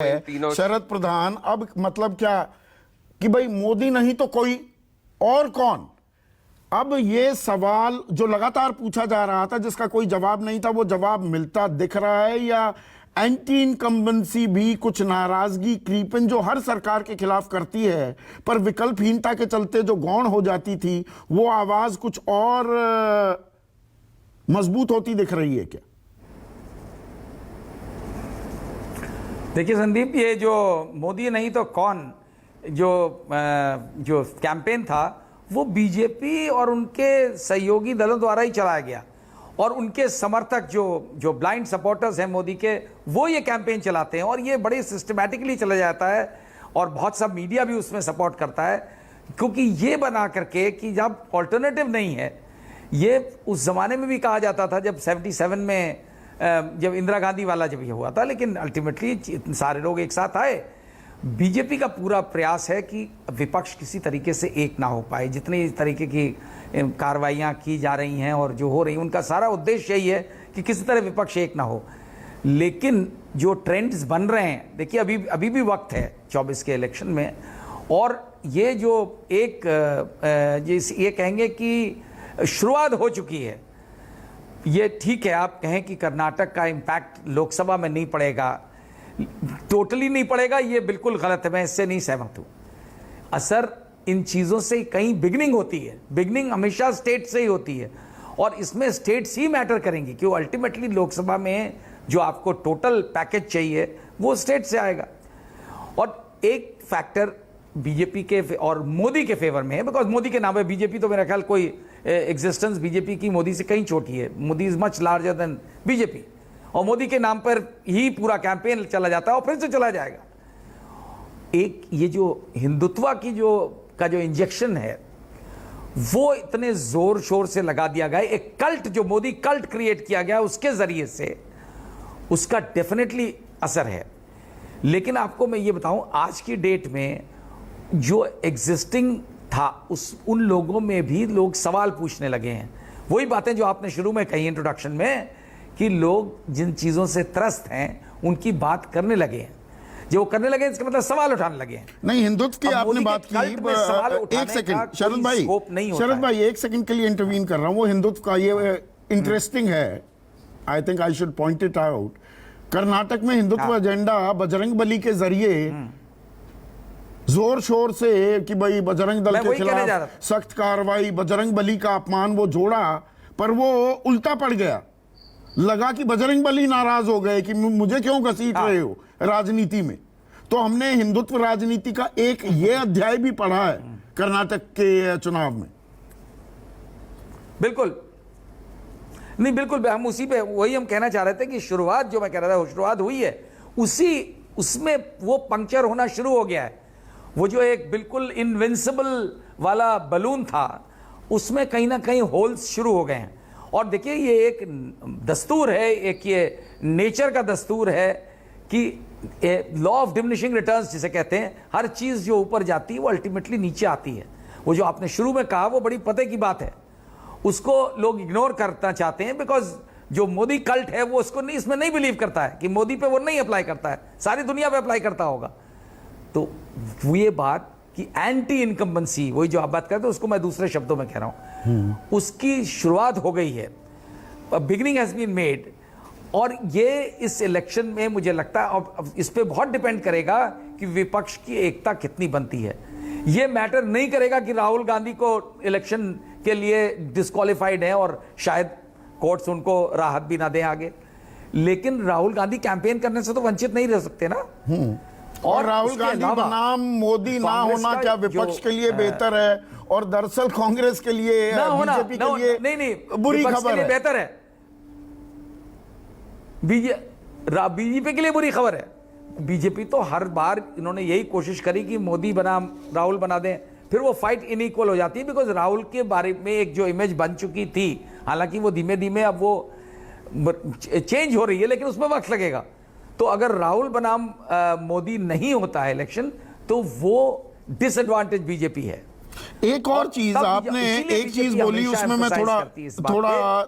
है शरद प्रधान, अब मतलब क्या कि भाई मोदी नहीं तो कोई और कौन। अब ये सवाल जो लगातार पूछा जा रहा था जिसका कोई जवाब नहीं था, वो जवाब मिलता दिख रहा है। या एंटी इनकम्बेंसी भी कुछ नाराजगी क्रीपन जो हर सरकार के खिलाफ करती है, पर विकल्पहीनता के चलते जो गौण हो जाती थी, वो आवाज कुछ और मजबूत होती दिख रही है क्या? देखिए संदीप, ये जो मोदी नहीं तो कौन जो कैंपेन था वो बीजेपी और उनके सहयोगी दलों द्वारा ही चलाया गया, और उनके समर्थक जो ब्लाइंड सपोर्टर्स हैं मोदी के, वो ये कैंपेन चलाते हैं और ये बड़े सिस्टमैटिकली चला जाता है और बहुत सा मीडिया भी उसमें सपोर्ट करता है, क्योंकि ये बना करके कि जब ऑल्टरनेटिव नहीं है। ये उस जमाने में भी कहा जाता था जब 77 में जब इंदिरा गांधी वाला जब ये हुआ था, लेकिन अल्टीमेटली सारे लोग एक साथ आए। बीजेपी का पूरा प्रयास है कि विपक्ष किसी तरीके से एक ना हो पाए। जितनी तरीके की कार्रवाइयाँ की जा रही हैं और जो हो रही हैं, उनका सारा उद्देश्य यही है कि किसी तरह विपक्ष एक ना हो। लेकिन जो ट्रेंड्स बन रहे हैं, देखिए अभी भी वक्त है 24 के इलेक्शन में, और ये जो एक ये कहेंगे कि शुरुआत हो चुकी है। ये ठीक है, आप कहें कि कर्नाटक का इम्पैक्ट लोकसभा में नहीं पड़ेगा, टोटली नहीं पड़ेगा, ये बिल्कुल गलत है, मैं इससे नहीं सहमत हूं। असर इन चीज़ों से कहीं बिगनिंग होती है, बिगनिंग हमेशा स्टेट से ही होती है, और इसमें स्टेट्स ही मैटर करेंगी, क्यों अल्टीमेटली लोकसभा में जो आपको टोटल पैकेज चाहिए वो स्टेट से आएगा। और एक फैक्टर बीजेपी के और मोदी के फेवर में है, बिकॉज मोदी के नाम है बीजेपी, तो मेरा ख्याल कोई एग्जिस्टेंस बीजेपी की मोदी से कहीं छोटी है। Modi is much larger than BJP, और मोदी के नाम पर ही पूरा कैंपेन चला जाता है और फिर से चला जाएगा। एक ये जो हिंदुत्व की जो इंजेक्शन है, वो इतने जोर शोर से लगा दिया गया, एक कल्ट जो मोदी कल्ट क्रिएट किया गया उसके जरिए से, उसका डेफिनेटली असर है। लेकिन आपको मैं ये बताऊं, आज की डेट में जो एग्जिस्टिंग था उन लोगों में भी लोग सवाल पूछने लगे हैं। वही बातें जो आपने शुरू में कही इंट्रोडक्शन में, कि लोग जिन चीजों से त्रस्त हैं उनकी बात करने लगे हैं। जो करने लगे इसका मतलब सवाल उठाने लगे हैं। नहीं, हिंदुत्व की आपने बात की, एक सेकंड शरद भाई एक सेकंड के लिए इंटरवीन कर रहा हूं। वो हिंदुत्व का ये इंटरेस्टिंग है, I think I should point it out. Karnataka में हिंदुत्व एजेंडा बजरंग बली के जरिए जोर शोर से कि भाई बजरंग दल के खिलाफ सख्त कार्रवाई, बजरंग बली का अपमान वो जोड़ा, पर वो उल्टा पड़ गया। लगा कि बजरंग बली नाराज हो गए कि मुझे क्यों घसीट रहे हो राजनीति में। तो हमने हिंदुत्व राजनीति का एक ये अध्याय भी पढ़ा है कर्नाटक के चुनाव में। बिल्कुल नहीं, बिल्कुल हम उसी पे वही हम कहना चाह रहे थे कि शुरुआत जो मैं कह रहा था, शुरुआत हुई है, उसमें वो पंक्चर होना शुरू हो गया है। वो जो एक बिल्कुल इनविंसिबल वाला बलून था, उसमें कहीं ना कहीं होल्स शुरू हो गए हैं। और देखिए, ये एक दस्तूर है, एक ये नेचर का दस्तूर है कि लॉ ऑफ डिमिनिशिंग रिटर्न्स जिसे कहते हैं, हर चीज जो ऊपर जाती है वो अल्टीमेटली नीचे आती है। वो जो आपने शुरू में कहा वो बड़ी पते की बात है, उसको लोग इग्नोर करना चाहते हैं, बिकॉज जो मोदी कल्ट है वो उसको नहीं, इसमें नहीं बिलीव करता है कि मोदी पे वो नहीं अप्लाई करता है, सारी दुनिया पे अप्लाई करता होगा। तो ये बात कि एंटी इनकम्बेंसी, वही जो आप बात करते हैं, उसको मैं दूसरे शब्दों में कह रहा हूं, उसकी शुरुआत हो गई है, बिगिनिंग हैज बीन मेड। और ये इस इलेक्शन में मुझे लगता है अब इस पे बहुत डिपेंड करेगा कि विपक्ष की एकता कितनी बनती है। ये मैटर नहीं करेगा कि राहुल गांधी को इलेक्शन के लिए डिस्क्वालिफाइड है और शायद कोर्ट्स उनको राहत भी ना दें आगे, लेकिन राहुल गांधी कैंपेन करने से तो वंचित नहीं रह सकते ना। और राहुल गांधी बनाम मोदी ना होना क्या विपक्ष के लिए बेहतर है, और दरअसल कांग्रेस के लिए, बीजेपी के लिए नहीं बुरी खबर है। बेहतर है, बीजेपी के लिए बुरी खबर है। बीजेपी तो हर बार इन्होंने यही कोशिश करी कि मोदी बनाम राहुल बना दें, फिर वो फाइट इनइक्वल हो जाती है, बिकॉज राहुल के बारे में एक जो इमेज बन चुकी थी, हालांकि वो धीमे धीमे अब वो चेंज हो रही है, लेकिन उसमें वक्त लगेगा। तो अगर राहुल बनाम मोदी नहीं होता है इलेक्शन, तो वो डिसएडवांटेज बीजेपी है। एक और चीज आपने एक चीज बोली, उसमें मैं थोड़ा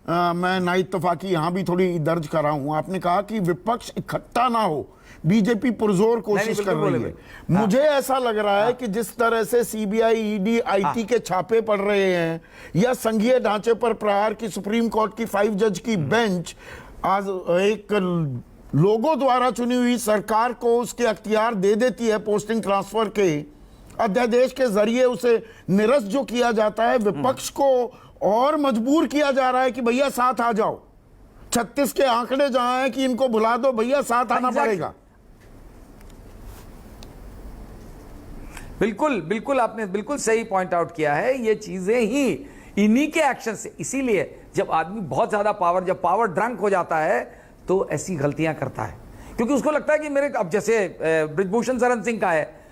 मैं ना इत्तफाकी यहां भी थोड़ी दर्ज कर रहा हूं। आपने कहा कि विपक्ष इकट्ठा ना हो, बीजेपी पुरजोर कोशिश कर बिल्कुल रही है। मुझे ऐसा लग रहा है कि जिस तरह से सीबीआई, ईडी, आईटी के छापे पड़ रहे हैं या संघीय ढांचे पर प्रहार की सुप्रीम कोर्ट की 5 जज की बेंच आज एक लोगों द्वारा चुनी हुई सरकार को उसके अख्तियार दे देती है पोस्टिंग ट्रांसफर के अध्यादेश के जरिए उसे निरस्त जो किया जाता है, विपक्ष को और मजबूर किया जा रहा है कि भैया साथ आ जाओ। 36 के आंकड़े जहां हैं कि इनको भुला दो भैया, साथ आना पड़ेगा। बिल्कुल बिल्कुल, आपने बिल्कुल सही पॉइंट आउट किया है। ये चीजें ही इन्हीं के एक्शन से, इसीलिए जब आदमी बहुत ज्यादा पावर, जब पावर ड्रंक हो जाता है तो ऐसी गलतियां करता है, क्योंकि उसको लगता है कि मेरे, अब जैसे ब्रिजभूषण शरण सिंह का है,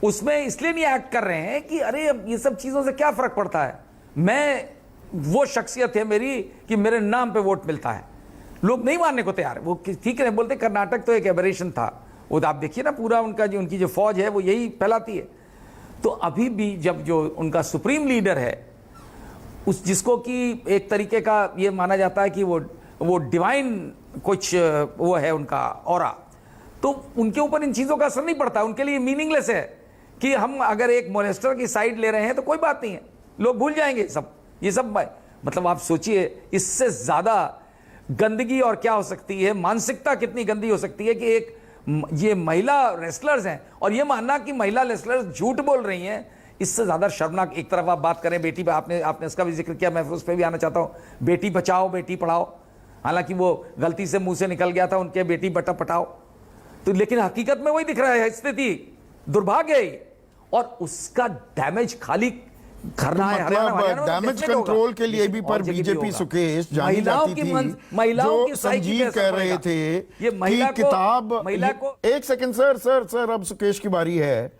उसमें इसलिए नहीं एक्ट कर रहे हैं कि अरे अब ये सब चीजों से क्या फर्क पड़ता है, मैं वो शख्सियत है मेरी कि मेरे नाम पे वोट मिलता है। लोग नहीं मानने को तैयार है। वो ठीक है, बोलते कर्नाटक तो एक एबरेशन था, वो आप देखिए ना, पूरा उनका जो, उनकी जो फौज है वो यही फैलाती है। तो अभी भी जब जो उनका सुप्रीम लीडर है, उस जिसको कि एक तरीके का ये माना जाता है कि वो डिवाइन कुछ वो है उनका ऑरा, तो उनके ऊपर इन चीजों का असर नहीं पड़ता। उनके लिए मीनिंगलेस है कि हम अगर एक मोलेस्टर की साइड ले रहे हैं तो कोई बात नहीं है, लोग भूल जाएंगे सब ये सब। मतलब आप सोचिए, इससे ज्यादा गंदगी और क्या हो सकती है, मानसिकता कितनी गंदी हो सकती है कि एक ये महिला रेसलर्स हैं और ये मानना कि महिला रेसलर्स झूठ बोल रही हैं, इससे ज्यादा शर्मनाक। एक तरफ आप बात करें बेटी पे, आपने इसका भी जिक्र किया, मैं उस पर भी आना चाहता हूं, बेटी बचाओ बेटी पढ़ाओ, हालांकि वो गलती से मुंह से निकल गया था उनके बेटी बटा पटाओ, तो लेकिन हकीकत में वही दिख रहा है स्थिति, दुर्भाग्य है। और उसका डैमेज खाली करना है, मतलब डैमेज कंट्रोल के लिए भी पर बीजेपी सुकेश जानी जाती थी, महिलाओं जो संजीव कह रहे थे ये महिला कि किताब, महिला को। एक सेकंड सर, अब सुकेश की बारी है।